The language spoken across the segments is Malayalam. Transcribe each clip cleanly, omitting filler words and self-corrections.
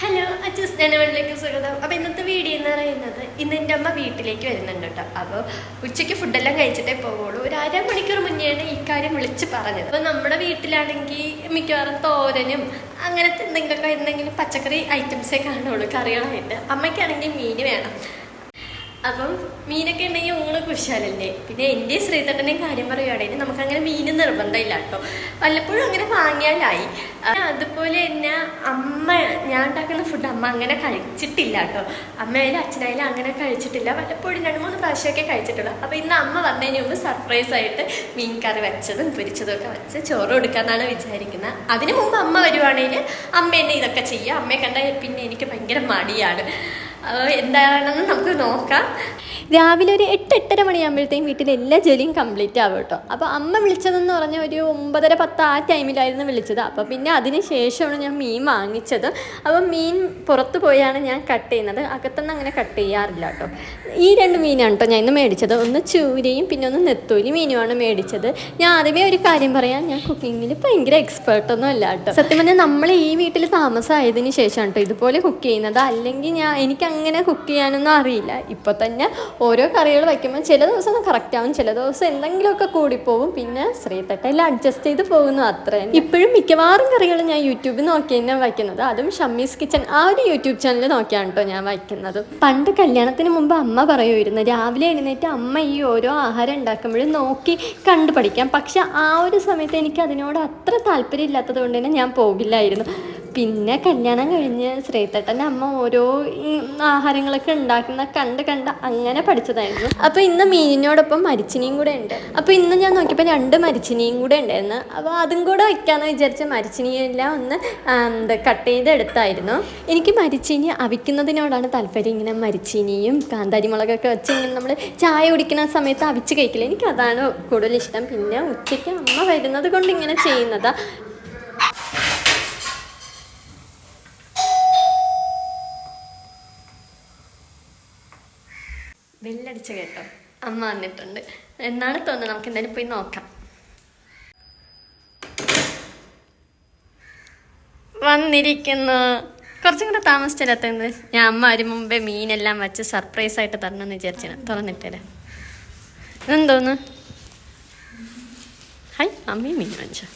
ഹലോ അച്ചൂസ് ജനവണിലേക്ക് സ്വാഗതം. അപ്പോൾ ഇന്നത്തെ വീഡിയോ എന്ന് പറയുന്നത് ഇന്ന് എൻ്റെ അമ്മ വീട്ടിലേക്ക് വരുന്നുണ്ട് കേട്ടോ. അപ്പോൾ ഉച്ചയ്ക്ക് ഫുഡെല്ലാം കഴിച്ചിട്ടേ പോകുള്ളൂ. ഒരു അരമണിക്കൂർ മുന്നെയാണ് ഈ കാര്യം വിളിച്ച് പറഞ്ഞത്. അപ്പോൾ നമ്മുടെ വീട്ടിലാണെങ്കിൽ മിക്കവാറും തോരനും അങ്ങനത്തെ എന്തെങ്കിലും പച്ചക്കറി ഐറ്റംസേ കാണുള്ളൂ കറികളായിട്ട്. അമ്മയ്ക്കാണെങ്കിൽ മീൻ വേണം. അപ്പം മീനൊക്കെ ഉണ്ടെങ്കിൽ ഊണ് കുശാലല്ലേ. പിന്നെ എൻ്റെ ശ്രീതട്ടൻ്റെയും കാര്യം പറയുകയാണെങ്കിൽ നമുക്കങ്ങനെ മീൻ നിർബന്ധമില്ല കേട്ടോ. വല്ലപ്പോഴും അങ്ങനെ വാങ്ങിയാലായി. അതുപോലെ തന്നെ അമ്മ ഞാൻ ഉണ്ടാക്കുന്ന ഫുഡ് അമ്മ അങ്ങനെ കഴിച്ചിട്ടില്ല കേട്ടോ. അമ്മയായാലും അച്ഛനായാലും അങ്ങനെ കഴിച്ചിട്ടില്ല. വല്ലപ്പോഴും 2-3 പ്രാവശ്യമൊക്കെ കഴിച്ചിട്ടുള്ളൂ. അപ്പോൾ ഇന്ന് അമ്മ വന്നതിന് മുമ്പ് സർപ്രൈസായിട്ട് മീൻ കറി വെച്ചതും പൊരിച്ചതും ഒക്കെ വെച്ച് ചോറ് കൊടുക്കാമെന്നാണ് വിചാരിക്കുന്നത്. അതിന് മുമ്പ് അമ്മ വരുവാണെങ്കിൽ അമ്മ എന്നെ ഇതൊക്കെ ചെയ്യുക. അമ്മയെ കണ്ടാൽ പിന്നെ എനിക്ക് ഭയങ്കര മടിയാണ്. എന്താണെന്ന് നമുക്ക് നോക്കാം. രാവിലെ ഒരു 8-8:30 മണിയാകുമ്പോഴത്തേക്കും വീട്ടിൽ എല്ലാ ജോലിയും കംപ്ലീറ്റ് ആവും കേട്ടോ. അപ്പോൾ അമ്മ വിളിച്ചതെന്ന് പറഞ്ഞാൽ ഒരു 9:30-10 ആ ടൈമിലായിരുന്നു വിളിച്ചത്. അപ്പോൾ പിന്നെ അതിന് ശേഷമാണ് ഞാൻ മീൻ വാങ്ങിച്ചത്. അപ്പം മീൻ പുറത്ത് പോയാണ് ഞാൻ കട്ട് ചെയ്യുന്നത്. അകത്തുനിന്ന് അങ്ങനെ കട്ട് ചെയ്യാറില്ല കേട്ടോ. ഈ 2 മീനാണ് കേട്ടോ ഞാൻ ഇന്ന് മേടിച്ചത്. ഒന്ന് ചൂരയും പിന്നെ ഒന്ന് നെത്തോലി മീനുമാണ് മേടിച്ചത്. ഞാൻ ആദ്യമേ ഒരു കാര്യം പറയാം, ഞാൻ കുക്കിങ്ങിൽ ഭയങ്കര എക്സ്പേർട്ടൊന്നും അല്ല കേട്ടോ. സത്യം പറഞ്ഞാൽ നമ്മൾ ഈ വീട്ടിൽ താമസമായതിന് ശേഷമാണ് കേട്ടോ ഇതുപോലെ കുക്ക് ചെയ്യുന്നത്. അല്ലെങ്കിൽ എനിക്ക് അങ്ങനെ കുക്ക് ചെയ്യാനൊന്നും അറിയില്ല. ഇപ്പോൾ തന്നെ ഓരോ കറികൾ വയ്ക്കുമ്പോൾ ചില ദിവസം കറക്റ്റ് ആവും, ചില ദിവസം എന്തെങ്കിലുമൊക്കെ കൂടിപ്പോവും. പിന്നെ ശ്രീതട്ടെല്ലാം അഡ്ജസ്റ്റ് ചെയ്ത് പോകുന്നു അത്രേ. ഇപ്പോഴും മിക്കവാറും കറികൾ ഞാൻ യൂട്യൂബിൽ നോക്കി തന്നെ വയ്ക്കുന്നത്. അതും ഷമ്മീസ് കിച്ചൺ ആ ഒരു യൂട്യൂബ് ചാനൽ നോക്കിയാണ് കേട്ടോ ഞാൻ വയ്ക്കുന്നത്. പണ്ട് കല്യാണത്തിന് മുമ്പ് അമ്മ പറയുമായിരുന്നു രാവിലെ എഴുന്നേറ്റ് അമ്മ ഈ ഓരോ ആഹാരം ഉണ്ടാക്കുമ്പോഴും നോക്കി കണ്ടു പഠിക്കാം. പക്ഷെ ആ ഒരു സമയത്ത് എനിക്ക് അതിനോട് അത്ര താല്പര്യം ഇല്ലാത്തത് കൊണ്ട് തന്നെ ഞാൻ പോകില്ലായിരുന്നു. പിന്നെ കല്യാണം കഴിഞ്ഞ് ശ്രീതട്ടൻ്റെ അമ്മ ഓരോ ആഹാരങ്ങളൊക്കെ ഉണ്ടാക്കുന്ന കണ്ട് അങ്ങനെ പഠിച്ചതായിരുന്നു. അപ്പോൾ ഇന്ന് മീനിനോടൊപ്പം മരിച്ചിനിയും കൂടെ ഉണ്ട്. അപ്പോൾ ഇന്ന് ഞാൻ നോക്കിയപ്പോൾ 2 മരിച്ചിനിയും കൂടെ ഉണ്ടായിരുന്നു. അപ്പോൾ അതും കൂടെ വയ്ക്കാമെന്ന് വിചാരിച്ച മരിച്ചിനിയെല്ലാം ഒന്ന് കട്ട് ചെയ്തെടുത്തായിരുന്നു. എനിക്ക് മരിച്ചിനി അവിക്കുന്നതിനോടാണ് താല്പര്യം. ഇങ്ങനെ മരിച്ചിനിയും കാന്താരി മുളകൊക്കെ വെച്ച് ഇങ്ങനെ നമ്മൾ ചായ കുടിക്കുന്ന സമയത്ത് അവിച്ച് കഴിക്കില്ല, എനിക്കതാണ് കൂടുതൽ ഇഷ്ടം. പിന്നെ ഉച്ചയ്ക്ക് അമ്മ വരുന്നത് കൊണ്ട് ഇങ്ങനെ ചെയ്യുന്നതാണ്. ബെല്ലടിച്ച കേട്ടോ, അമ്മ വന്നിട്ടുണ്ട് എന്നാണ് തോന്നുന്നത്. നമുക്ക് എന്തായാലും പോയി നോക്കാം. വന്നിരിക്കുന്നു. കുറച്ചും കൂടെ താമസിച്ചില്ലാത്തത്. ഞാൻ അമ്മ വരും മുമ്പേ മീനെല്ലാം വെച്ച് സർപ്രൈസായിട്ട് തരണമെന്ന് വിചാരിച്ചാണ്. തുറന്നിട്ടല്ലേ എന്തോന്ന്. ഹായ്, അമ്മയും മീൻ വെച്ചോ.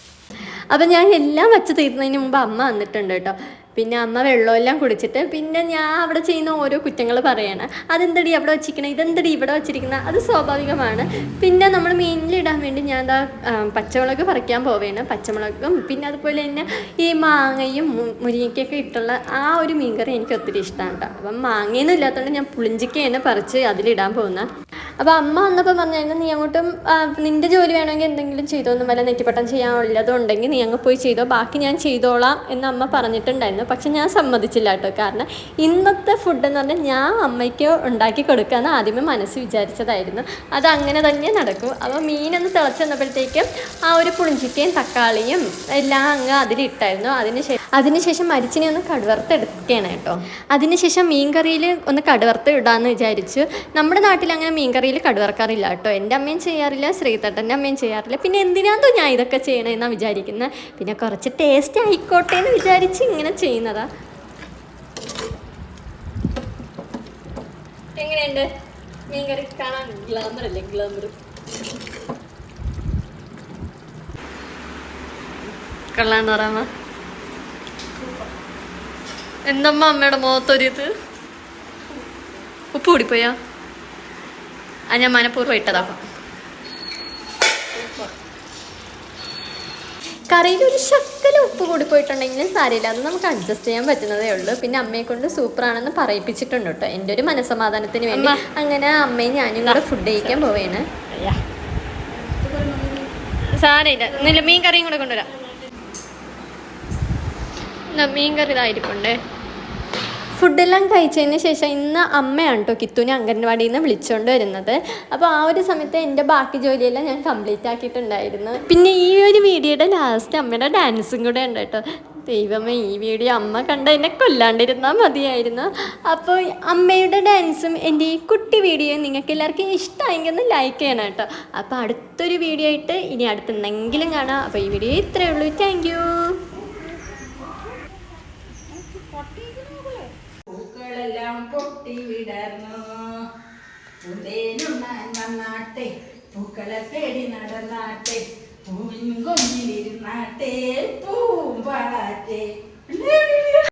അപ്പം ഞാൻ എല്ലാം വെച്ച് തീർന്നതിന് മുമ്പ് അമ്മ വന്നിട്ടുണ്ട് കേട്ടോ. പിന്നെ അമ്മ വെള്ളമെല്ലാം കുടിച്ചിട്ട് പിന്നെ ഞാൻ അവിടെ ചെയ്യുന്ന ഓരോ കുറ്റങ്ങൾ പറയാണ്. അതെന്തടി അവിടെ വച്ചിരിക്കണം, ഇതെന്തടി ഇവിടെ വച്ചിരിക്കുന്നത്, അത് സ്വാഭാവികമാണ്. പിന്നെ നമ്മൾ മീനിലിടാൻ വേണ്ടി ഞാൻ പച്ചമുളക് പറിക്കാൻ പോവുകയാണ്. പച്ചമുളകും പിന്നെ അതുപോലെ തന്നെ ഈ മാങ്ങയും മുരിങ്ങയ്ക്കൊക്കെ ഇട്ടുള്ള ആ ഒരു മീൻകറി എനിക്ക് ഒത്തിരി ഇഷ്ടമാണ് കേട്ടോ. അപ്പം മാങ്ങയൊന്നും ഇല്ലാത്തതുകൊണ്ട് ഞാൻ പുളിഞ്ചിക്കയാണ് പറിച്ച് അതിലിടാൻ പോകുന്നത്. അപ്പോൾ അമ്മ വന്നപ്പോൾ പറഞ്ഞായിരുന്നു നീ അങ്ങോട്ടും നിൻ്റെ ജോലി വേണമെങ്കിൽ എന്തെങ്കിലും ചെയ്തോന്നും വല്ല നെറ്റിപ്പട്ടം ചെയ്യാനുള്ളതുണ്ടെങ്കിൽ നീ അങ്ങ് പോയി ചെയ്തോ, ബാക്കി ഞാൻ ചെയ്തോളാം എന്ന് അമ്മ പറഞ്ഞിട്ടുണ്ടായിരുന്നു. പക്ഷെ ഞാൻ സമ്മതിച്ചില്ല കേട്ടോ. കാരണം ഇന്നത്തെ ഫുഡ് എന്ന് പറഞ്ഞാൽ ഞാൻ അമ്മയ്ക്ക് ഉണ്ടാക്കി കൊടുക്കാമെന്ന് ആദ്യമേ മനസ്സ് വിചാരിച്ചതായിരുന്നു. അത് അങ്ങനെ തന്നെ നടക്കും. അപ്പോൾ മീനൊന്ന് തിളച്ച് വന്നപ്പോഴത്തേക്കും ആ ഒരു പുളിഞ്ചിക്കയും തക്കാളിയും എല്ലാം അങ്ങ് അതിലിട്ടായിരുന്നു. അതിനുശേഷം മരിച്ചിനെ ഒന്ന് കടുവറുത്തെടുക്കുകയാണ് കേട്ടോ. അതിനുശേഷം മീൻ കറിയിൽ ഒന്ന് കടുവറുത്ത് ഇടാമെന്ന് വിചാരിച്ചു. നമ്മുടെ നാട്ടിൽ അങ്ങനെ മീൻ കറിയിൽ കടുവറക്കാറില്ല കേട്ടോ. എൻ്റെ അമ്മയും ചെയ്യാറില്ല, ശ്രീതട്ടൻ്റെ അമ്മയും ചെയ്യാറില്ല. പിന്നെ എന്തിനാന്തോ ഞാൻ ഇതൊക്കെ ചെയ്യണമെന്നാണ് വിചാരിക്കുന്നത്. പിന്നെ കുറച്ച് ടേസ്റ്റ് ആയിക്കോട്ടെ എന്ന് വിചാരിച്ച് ഇങ്ങനെ ചെയ്യുന്നതാ. എങ്ങനെയുണ്ട് മീൻ കറി? കാണാൻ ഗ്ലാമർ അല്ലേ? ഗ്ലാമർ കൊള്ളാന്ന് പറയാമ. എന്തമ്മ അമ്മയുടെ മുഖത്തൊരിത് ഉപ്പ് കൂടിപ്പോയാ? ഞാൻ മനഃപൂർവ്വം ഇട്ടതാക്കാം. കറിയിൽ ഒരു ശക്കല ഉപ്പ് കൂടിപ്പോയിട്ടുണ്ടെങ്കിലും സാരമില്ല, അത് നമുക്ക് അഡ്ജസ്റ്റ് ചെയ്യാൻ പറ്റുന്നതേ ഉള്ളൂ. പിന്നെ അമ്മയെ കൊണ്ട് സൂപ്പറാണെന്ന് പറയിപ്പിച്ചിട്ടുണ്ട് കേട്ടോ, എൻ്റെ ഒരു മനസ്സമാധാനത്തിന് വേണ്ടി. അങ്ങനെ അമ്മയും ഞാനും കൂടെ ഫുഡ് കഴിക്കാൻ പോവുകയാണ്. സാരമില്ല, മീൻ കറിയും കൂടെ കൊണ്ടുവരാം. മീൻ കറി ഇതായിരിക്കണ്ടേ. ഫുഡെല്ലാം കഴിച്ചതിന് ശേഷം ഇന്ന് അമ്മയാണ് കേട്ടോ കിത്തുവിനെ അംഗൻവാടിയിൽ നിന്ന് വിളിച്ചുകൊണ്ട് വരുന്നത്. അപ്പോൾ ആ ഒരു സമയത്ത് എൻ്റെ ബാക്കി ജോലിയെല്ലാം ഞാൻ കംപ്ലീറ്റ് ആക്കിയിട്ടുണ്ടായിരുന്നു. പിന്നെ ഈ ഒരു വീഡിയോയുടെ ലാസ്റ്റ് അമ്മയുടെ ഡാൻസും കൂടെ ഉണ്ട് കേട്ടോ. ദൈവമേ, ഈ വീഡിയോ അമ്മ കണ്ട എന്നെ കൊല്ലാണ്ടിരുന്നാൽ മതിയായിരുന്നു. അപ്പോൾ അമ്മയുടെ ഡാൻസും എൻ്റെ ഈ കുട്ടി വീഡിയോയും നിങ്ങൾക്ക് എല്ലാവർക്കും ഇഷ്ടമായെങ്കിൽ ഒന്ന് ലൈക്ക് ചെയ്യണം കേട്ടോ. അപ്പോൾ അടുത്തൊരു വീഡിയോ ആയിട്ട് ഇനി അടുത്തെന്തെങ്കിലും കാണാം. അപ്പോൾ ഈ വീഡിയോ ഇത്രയേ ഉള്ളൂ. Thank you. പൂക്കളെല്ലാം പൊട്ടി വിടർന്നു പൂന്തേനുണ്ണാൻ വന്നാട്ടെ പൂക്കളെ തേടി നടന്നാട്ടെ പൂവിൻ കൊഞ്ഞിലിരുന്നാട്ടെ പൂമ്പാറ്റേ